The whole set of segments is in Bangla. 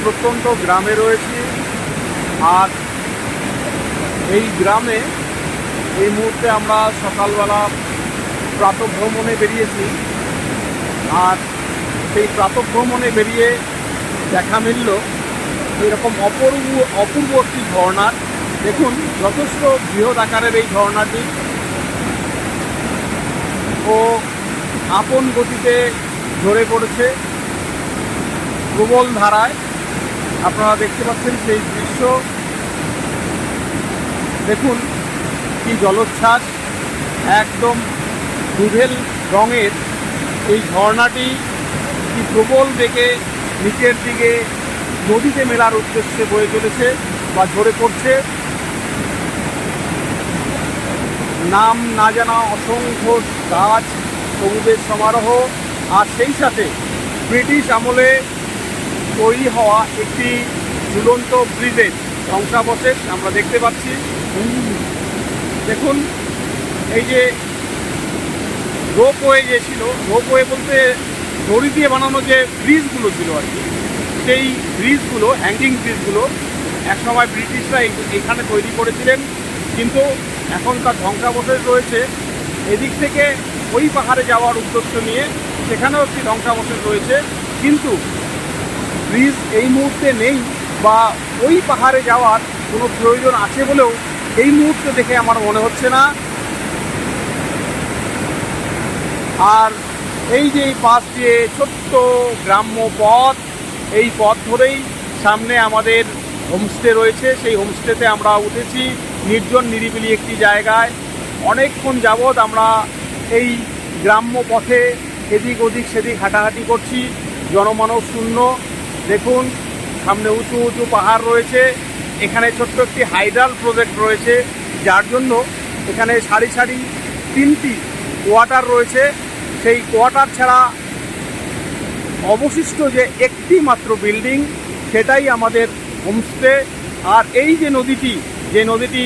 প্রত্যন্ত গ্রামে রয়েছি। আর এই গ্রামে এই মুহূর্তে আমরা সকালবেলা প্রাতঃভ্রমণে বেরিয়েছি। আর সেই প্রাতঃভ্রমণে বেরিয়ে দেখা মিলল এরকম অপূর্ব একটি ঝর্ণার। দেখুন, যথেষ্ট বৃহৎ আকারের এই ঝর্ণাটি ও আপন গতিতে ঝরে পড়েছে প্রবল ধারায়। আপনারা দেখতে পাচ্ছেন সেই দৃশ্য। দেখুন কি জলোচ্ছ্বাস, একদম দুধেল রঙের এই ঝর্ণাটি কি প্রবল বেগে নিচের দিকে নদীতে মেলার উদ্দেশ্যে বয়ে চলেছে বা ঝরে পড়ছে। নাম না জানা অসংখ্য গাছ, সবুজের সমারোহ, আর সেই সাথে ব্রিটিশ আমলে তৈরি হওয়া একটি ঝুলন্ত ব্রিজের ধ্বংসাবশেষ আমরা দেখতে পাচ্ছি। দেখুন, এই যে রোপওয়ে যে ছিল, রোপওয়ে বলতে দড়ি দিয়ে বানানো যে ব্রিজগুলো ছিল আর কি, সেই ব্রিজগুলো, হ্যাঙ্গিং ব্রিজগুলো একসময় ব্রিটিশরা এখানে তৈরি করেছিলেন, কিন্তু এখন তার ধ্বংসাবশেষ রয়েছে। এদিক থেকে ওই পাহাড়ে যাওয়ার উদ্দেশ্য নিয়ে সেখানেও একটি ধ্বংসাবশেষ রয়েছে, কিন্তু ব্রিজ এই মুহূর্তে নেই বা ওই পাহাড়ে যাওয়ার কোনো প্রয়োজন আছে বলেও এই মুহূর্তে দেখে আমার মনে হচ্ছে না। আর এই যে এই পাশ দিয়ে ছোট্ট গ্রাম্য পথ, এই পথ ধরেই সামনে আমাদের হোমস্টে রয়েছে। সেই হোমস্টেতে আমরা উঠেছি নির্জন নিরিবিলি একটি জায়গায়। অনেকক্ষণ যাবৎ আমরা এই গ্রাম্য পথে এদিক ওদিক সেদিক হাঁটাহাঁটি করছি, জনমানব শূন্য। দেখুন, সামনে উঁচু উঁচু পাহাড় রয়েছে। এখানে ছোট্ট একটি হাইড্রাল প্রজেক্ট রয়েছে, যার জন্য এখানে সারি সারি 3টি কোয়ার্টার রয়েছে। সেই কোয়ার্টার ছাড়া অবশিষ্ট যে একটি মাত্র বিল্ডিং, সেটাই আমাদের হোমস্টে। আর এই যে নদীটি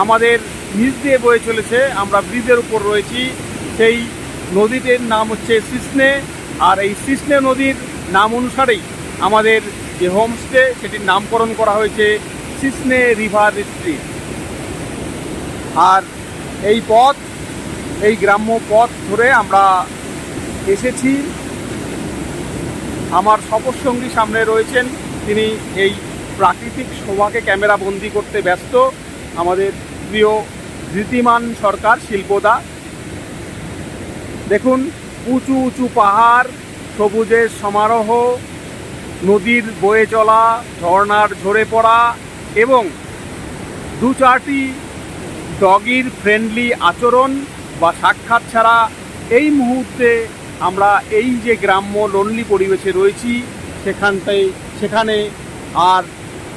আমাদের নিচ দিয়ে বয়ে চলেছে, আমরা ব্রিজের উপর রয়েছি, সেই নদীটির নাম হচ্ছে সিসনে। আর এই সিসনে নদীর নাম অনুসারেই আমাদের যে হোমস্টে, সেটির নামকরণ করা হয়েছে সিসনে রিভার রিট্রিট। আর এই গ্রাম্য পথ ধরে আমরা এসেছি। আমার সফরসঙ্গী সামনে রয়েছেন, তিনি এই প্রাকৃতিক শোভাকে ক্যামেরা বন্দি করতে ব্যস্ত, আমাদের প্রিয় ধৃতিমান সরকার শিল্পদা। দেখুন, উঁচু উঁচু পাহাড়, সবুজের সমারোহ, নদীর বয়ে চলা, ঝর্ণার ঝরে পড়া এবং 2-4টি ডগির ফ্রেন্ডলি আচরণ বা সাক্ষাৎ ছাড়া এই মুহূর্তে আমরা এই যে গ্রাম্য লোনলি পরিবেশে রয়েছি সেখানে আর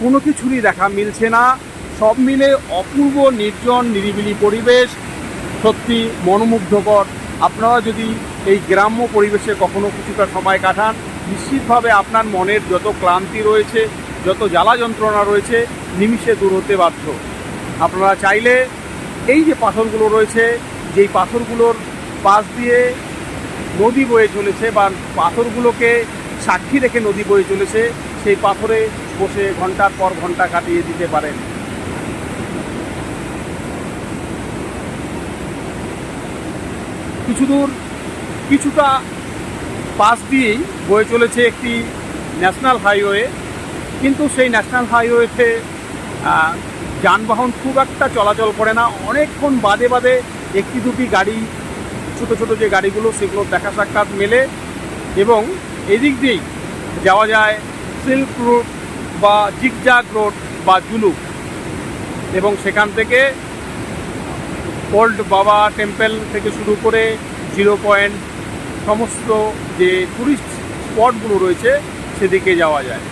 কোনো কিছুরই দেখা মিলছে না। সব মিলে অপূর্ব নির্জন নিরিবিলি পরিবেশ, সত্যি মনোমুগ্ধকর। আপনারা যদি এই গ্রাম্য পরিবেশে কখনো কিছুটা সময় কাটান, নিশ্চিতভাবে আপনার মনের যত ক্লান্তি রয়েছে, যত জ্বালা যন্ত্রণা রয়েছে, নিমিষে দূর হতে বাধ্য। আপনারা চাইলে এই যে পাথরগুলো রয়েছে, যেই পাথরগুলোর পাশ দিয়ে নদী বয়ে চলেছে বা পাথরগুলোকে সাক্ষী রেখে নদী বয়ে চলেছে, সেই পাথরে বসে ঘন্টার পর ঘন্টা কাটিয়ে দিতে পারেন। কিছুটা পাশ দিয়েই বয়ে চলেছে একটি ন্যাশনাল হাইওয়ে, কিন্তু সেই ন্যাশনাল হাইওয়েতে যানবাহন খুব একটা চলাচল করে না। অনেকক্ষণ বাদে বাদে একটি দুটি গাড়ি, ছোটো ছোটো যে গাড়িগুলো, সেগুলো দেখা সাক্ষাৎ মেলে এবং এদিক দিয়েই যাওয়া যায় সিল্ক রুট বা জিগজাগ রোড বা জুলুক, এবং সেখান থেকে ওল্ড বাবা টেম্পল থেকে শুরু করে 0 পয়েন্ট সমস্ত যে টুরিস্ট স্পটগুলো রয়েছে সেদিকে যাওয়া যায়।